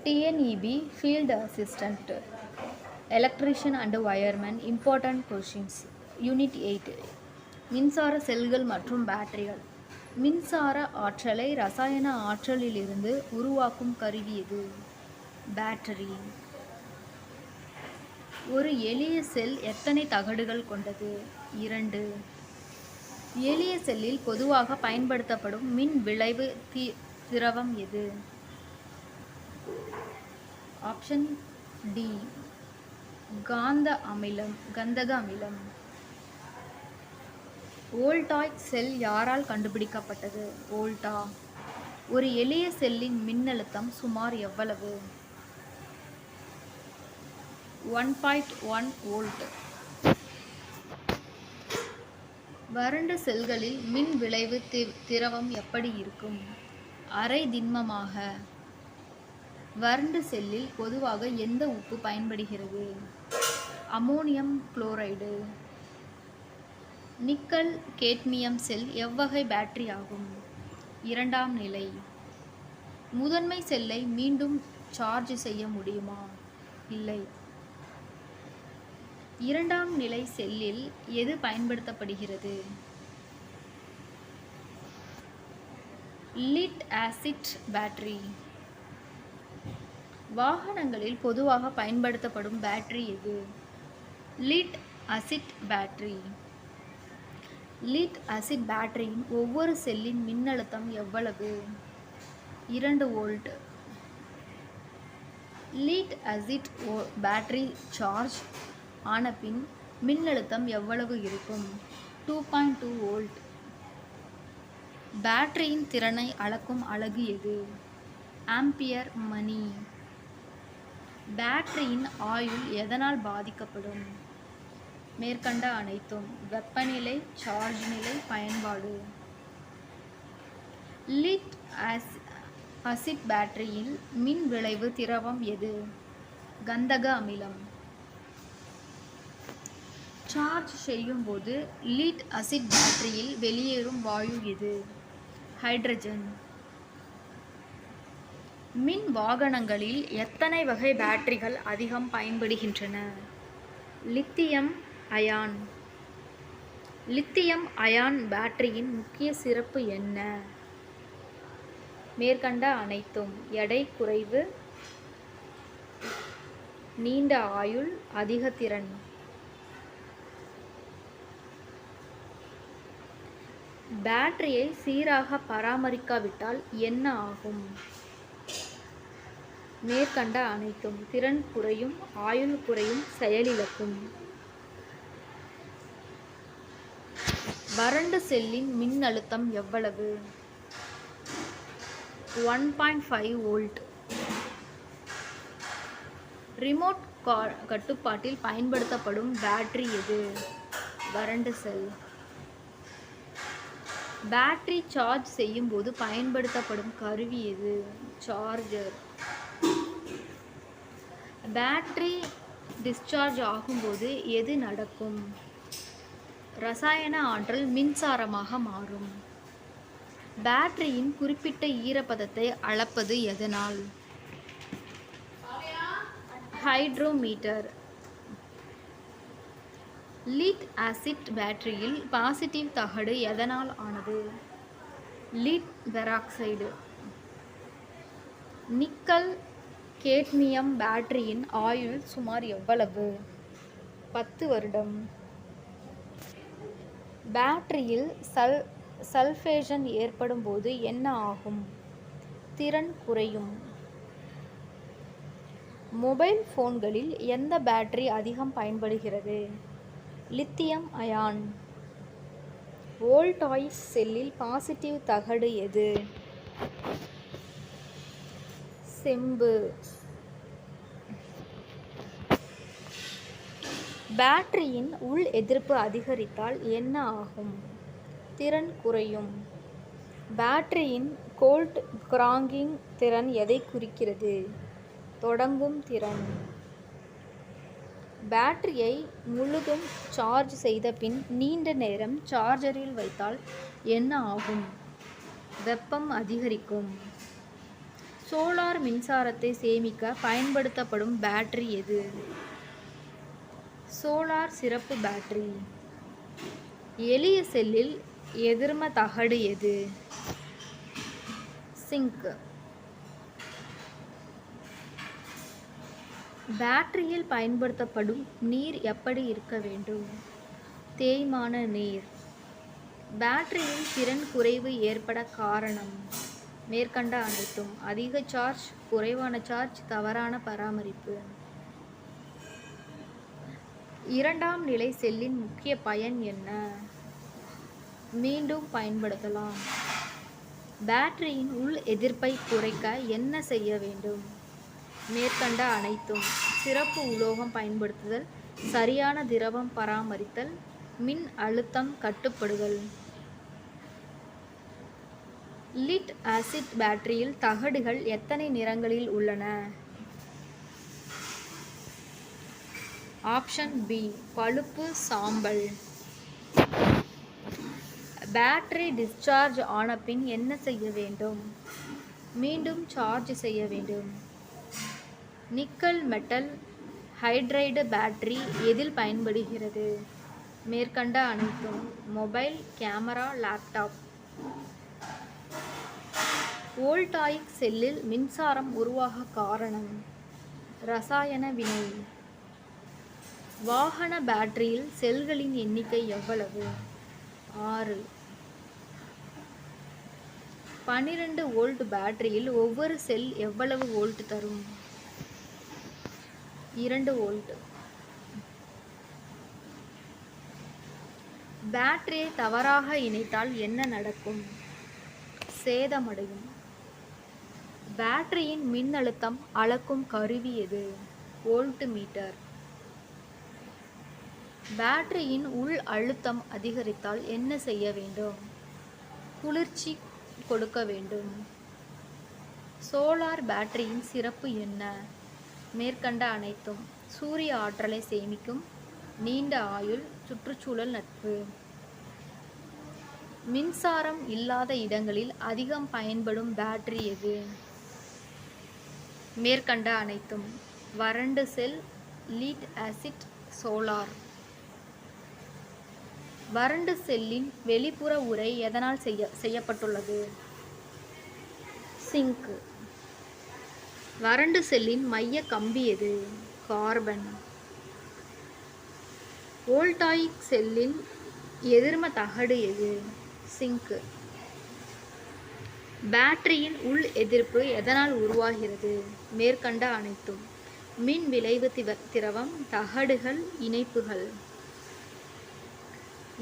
TNEB Field Assistant, Electrician and Wireman, Important Questions. Unit 8. மின்சார செல்கள் மற்றும் பேட்டரிகள். மின்சார ஆற்றலை ரசாயன ஆற்றலிலிருந்து உருவாக்கும் கருவி எது? பேட்டரி. ஒரு எளிய செல் எத்தனை தகடுகள் கொண்டது? 2. எளிய செல்லில் பொதுவாக பயன்படுத்தப்படும் மின் விளைவு திரவம் எது? ஆப்ஷன் டி, கந்தக அமிலம். வோல்டாய்ட் செல் யாரால் கண்டுபிடிக்கப்பட்டது? வோல்டா. ஒரு எளிய செல்லின் மின்னழுத்தம் சுமார் எவ்வளவு? 1.1 வோல்ட். வறண்ட செல்களில் மின் விளைவு திரவம் எப்படி இருக்கும்? அரை திண்மமாக. வறண்ட செல்லில் பொதுவாக எந்த உப்பு பயன்படுகிறது? Ammonium chloride. நிக்கல் கேட்மியம் செல் எவ்வகை பேட்டரி ஆகும்? 2ஆம் நிலை. முதன்மை செல்லை மீண்டும் சார்ஜ் செய்ய முடியுமா? இல்லை. 2ஆம் நிலை செல்லில் எது பயன்படுத்தப்படுகிறது? Lead acid battery. வாகனங்களில் பொதுவாக பயன்படுத்தப்படும் பேட்டரி எது? Lead acid battery. Lead acid பேட்டரியின் ஒவ்வொரு செல்லின் மின்னழுத்தம் எவ்வளவு? 2 volt. Lead acid battery charge ஆன பின் மின்னழுத்தம் எவ்வளவு இருக்கும்? 2.2 வோல்ட். பேட்டரியின் திறனை அளக்கும் அலகு எது? ஆம்பியர் மணி. பேட்டரியின் ஆயுள் எதனால் பாதிக்கப்படும்? மேற்கண்ட அனைத்தும். வெப்பநிலை, சார்ஜ் நிலை, பயன்பாடு. லீட் ஆசிட் பேட்டரியில் மின் விளைவு திரவம் எது? கந்தக அமிலம். சார்ஜ் செய்யும் போது லீட் ஆசிட் பேட்டரியில் வெளியேறும் வாயு எது? ஹைட்ரஜன். மின் வாகனங்களில் எத்தனை வகை பேட்டரிகள் அதிகம் பயன்படுகின்றன? Lithium ion. லித்தியம் அயான் பேட்டரியின் முக்கிய சிறப்பு என்ன? மேற்கண்ட அனைத்தும். எடை குறைவு, நீண்ட ஆயுள், அதிக திறன். பேட்டரியை சீராக பராமரிக்காவிட்டால் என்ன ஆகும்? மேற்கண்ட அனைத்தும். திறன் குறையும், ஆயுள் குறையும், செயலிழக்கும். வறண்ட செல்லின் மின்னழுத்தம் எவ்வளவு? 1.5 வோல்ட். ரிமோட் கட்டுப்பாட்டில் பயன்படுத்தப்படும் பேட்டரி எது? வறண்ட செல். பேட்டரி சார்ஜ் செய்யும் போது பயன்படுத்தப்படும் கருவி எது? சார்ஜர். பேட்டரி டிஸ்சார்ஜ் ஆகும்போது எது நடக்கும்? ரசாயன ஆற்றல் மின்சாரமாக மாறும். பேட்டரியின் குறிப்பிட்ட ஈரப்பதத்தை அளப்பது எதனால்? ஹைட்ரோமீட்டர். லீட் ஆசிட் பேட்டரியில் பாசிட்டிவ் தகடு எதனால் ஆனது? Lead peroxide. நிக்கல் கேட்மியம் பேட்டரியின் ஆயுள் சுமார் எவ்வளவு? 10 வருடம். பேட்டரியில் சல்ஃபேஷன் ஏற்படும் போது என்ன ஆகும்? திறன் குறையும். மொபைல் போன்களில் எந்த பேட்டரி அதிகம் பயன்படுகிறது? Lithium ion. வோல்டாய்ட் செல்லில் பாசிட்டிவ் தகடு எது? செம்பு. பேட்டரியின் உள் எதிர்ப்பு அதிகரித்தால் என்ன ஆகும்? திறன் குறையும். பேட்டரியின் கோல்ட் கிராங்கிங் திறன் எதை குறிக்கிறது? தொடங்கும் திறன். பேட்டரியை முழுதும் சார்ஜ் செய்த பின் நீண்ட நேரம் சார்ஜரில் வைத்தால் என்ன ஆகும்? வெப்பம் அதிகரிக்கும். சோலார் மின்சாரத்தை சேமிக்க பயன்படுத்தப்படும் பேட்டரி எது? சோலார் சிறப்பு பேட்டரி. எளிய செல்லில் எதிர்ம தகடு எது? சிங்க். பேட்டரியில் பயன்படுத்தப்படும் நீர் எப்படி இருக்க வேண்டும்? தேய்மான நீர். பேட்டரியில் திறன் குறைவு ஏற்பட காரணம்? மேற்கண்ட அனைத்தும். அதிக சார்ஜ், குறைவான சார்ஜ், தவறான பராமரிப்பு. இரண்டாம் நிலை செல்லின் முக்கிய பயன் என்ன? மீண்டும் பயன்படுத்தலாம். பேட்டரியின் உள் எதிர்ப்பை குறைக்க என்ன செய்ய வேண்டும்? மேற்கண்ட அனைத்தும். சிறப்பு உலோகம் பயன்படுத்துதல், சரியான திரவம் பராமரித்தல், மின் அழுத்தம் கட்டுப்படுதல். லிட் ஆசிட் பேட்டரியில் தகடுகள் எத்தனை நிறங்களில் உள்ளன? ஆப்ஷன் பி பழுப்பு, சாம்பல். பேட்டரி டிஸ்சார்ஜ் ஆன பின் என்ன செய்ய வேண்டும்? மீண்டும் சார்ஜ் செய்ய வேண்டும். நிக்கல் மெட்டல் ஹைட்ரைடு பேட்டரி எதில் பயன்படுகிறது? மேற்கண்ட அனைத்தும். Mobile, camera, laptop. வோல்டாயிக் செல்லில் மின்சாரம் உருவாக காரணம்? ரசாயன வினை. வாகன பேட்டரியில் செல்களின் எண்ணிக்கை எவ்வளவு? 6. 12 வோல்ட் பேட்டரியில் ஒவ்வொரு செல் எவ்வளவு வோல்ட் தரும்? 2 வோல்ட். பேட்டரியை தவறாக இணைத்தால் என்ன நடக்கும்? சேதமடையும். பேட்டரியின் மின்னழுத்தம் அளக்கும் கருவி எது? Volt metre. பேட்டரியின் உள் அழுத்தம் அதிகரித்தால் என்ன செய்ய வேண்டும்? குளிர்ச்சி கொடுக்க வேண்டும். சோலார் பேட்டரியின் சிறப்பு என்ன? மேற்கண்ட அனைத்தும். சூரிய ஆற்றலை சேமிக்கும், நீண்ட ஆயுள், சுற்றுச்சூழல் நட்பு. மின்சாரம் இல்லாத இடங்களில் அதிகம் பயன்படும் பேட்டரி எது? மேற்கண்ட அனைத்தும். வறண்ட செல், லீட் ஆசிட், சோலார். வறண்ட செல்லின் வெளிப்புற உறை எதனால் செய்யப்பட்டுள்ளது? சிங்க். வறண்ட செல்லின் மைய கம்பி எது? கார்பன். வோல்டாயிக் செல்லின் எதிர்ம தகடு எது? சிங்க். பேட்டரியின் உள் எதிர்ப்பு எதனால் உருவாகிறது? மேற்கண்ட அனைத்தும். மின் விளைவு திரவம், தகடுகள், இணைப்புகள்.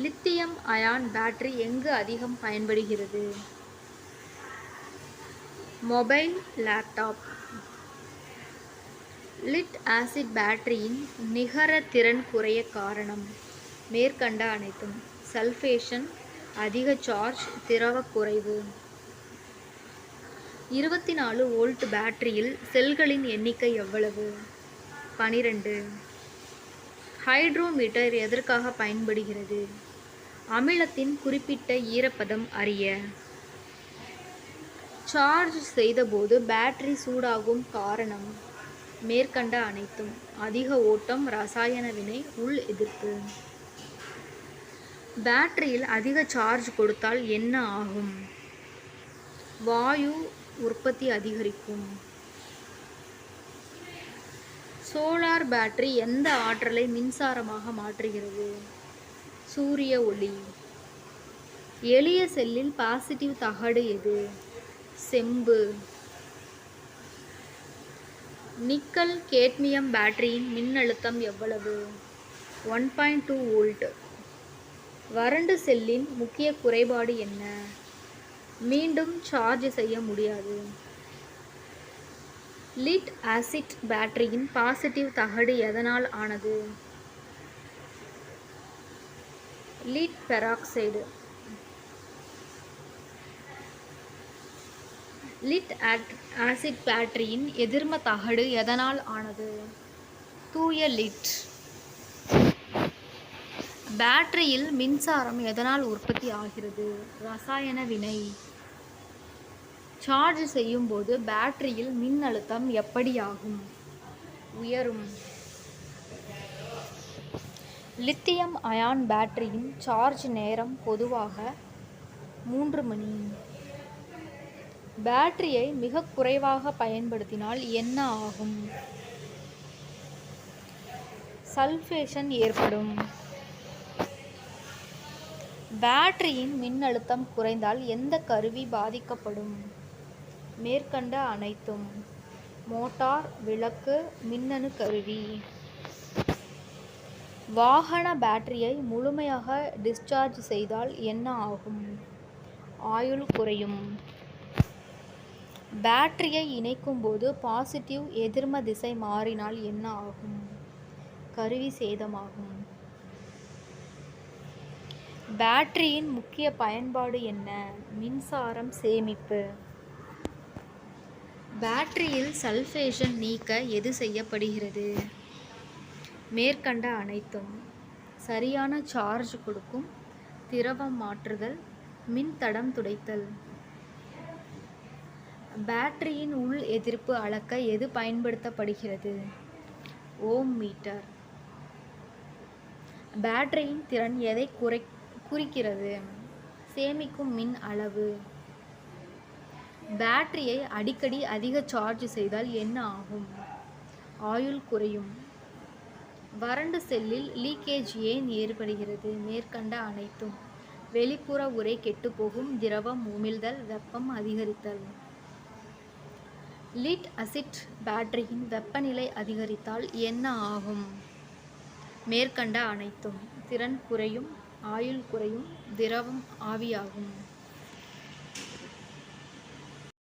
லித்தியம் அயான் பேட்டரி எங்கு அதிகம் பயன்படுகிறது? Mobile, laptop. லிட் ஆசிட் பேட்டரியின் நிகர திறன் குறைய காரணம்? மேற்கண்ட அனைத்தும். சல்ஃபேஷன், அதிக சார்ஜ், திரவ குறைவு. 24 வோல்ட் பேட்டரியில் செல்களின் எண்ணிக்கை எவ்வளவு? 12. ஹைட்ரோமீட்டர் எதற்காக பயன்படுகிறது? அமிலத்தின் குறிப்பிட்ட ஈரப்பதம் அறிய. சார்ஜ் செய்தபோது பேட்டரி சூடாகும் காரணம்? மேற்கண்ட அனைத்தும். அதிக ஓட்டம், ரசாயன வினை, உள் எதிர்ப்பு. பேட்டரியில் அதிக சார்ஜ் கொடுத்தால் என்ன ஆகும்? வாயு உற்பத்தி அதிகரிக்கும். சோலார் பேட்டரி எந்த ஆற்றலை மின்சாரமாக மாற்றுகிறது? சூரிய ஒளி. எளிய செல்லில் பாசிட்டிவ் தகடு எது? செம்பு. நிக்கல் கேட்மியம் பேட்டரியின் மின்னழுத்தம் எவ்வளவு? 1.2 வோல்ட். வறண்ட செல்லின் முக்கிய குறைபாடு என்ன? மீண்டும் சார்ஜ் செய்ய முடியாது. லிட் ஆசிட் பேட்டரியின் பாசிட்டிவ் தகடு எதனால் ஆனது? Lead peroxide. லிட் ஆசிட் பேட்டரியின் எதிர்ம தகடு எதனால் ஆனது? தூய லிட். பேட்டரியில் மின்சாரம் எதனால் உற்பத்தி ஆகிறது? ரசாயன வினை. சார்ஜ் செய்யும்போது பேட்டரியில் மின்னழுத்தம் எப்படியாகும்? உயரும். லித்தியம் அயான் பேட்டரியின் சார்ஜ் நேரம் பொதுவாக 3 மணி. பேட்டரியை மிக குறைவாக பயன்படுத்தினால் என்ன ஆகும்? சல்ஃபேஷன் ஏற்படும். பேட்டரியின் மின்னழுத்தம் குறைந்தால் எந்த கருவி பாதிக்கப்படும்? மேற்கண்ட அனைத்தும். மோட்டார், விளக்கு, மின்னணு கருவி. வாகன பேட்டரியை முழுமையாக டிஸ்சார்ஜ் செய்தால் என்ன ஆகும்? ஆயுள் குறையும். பேட்டரியை இணைக்கும்போது பாசிட்டிவ் எதிர்ம திசை மாறினால் என்ன ஆகும்? கருவி சேதமாகும். பேட்டரியின் முக்கிய பயன்பாடு என்ன? மின்சாரம் சேமிப்பு. பேட்டரியில் சல்ஃபேஷன் நீக்க எது செய்யப்படுகிறது? மேற்கண்ட அனைத்தும். சரியான சார்ஜ் கொடுக்கும், திரவம் மாற்றுதல், மின்தடம் துடைத்தல். பேட்டரியின் உள் எதிர்ப்பு அளக்க எது பயன்படுத்தப்படுகிறது? ஓம் மீட்டர். பேட்டரியின் திறன் எதை குறிக்கிறது? சேமிக்கும் மின் அளவு. பேட்டரியை அடிக்கடி அதிக சார்ஜ் செய்தால் என்ன ஆகும்? ஆயுள் குறையும். வறண்ட செல்லில் லீக்கேஜ் ஏன் ஏற்படுகிறது? மேற்கண்ட அனைத்தும். வெளிப்புற உறை கெட்டுப்போகும், திரவம் உமிழ்தல், வெப்பம் அதிகரித்தல். லீட் அசிட் பேட்டரியின் வெப்பநிலை அதிகரித்தால் என்ன ஆகும்? மேற்கண்ட அனைத்தும். திறன் குறையும், ஆயுள் குறையும், திரவம் ஆவியாகும்.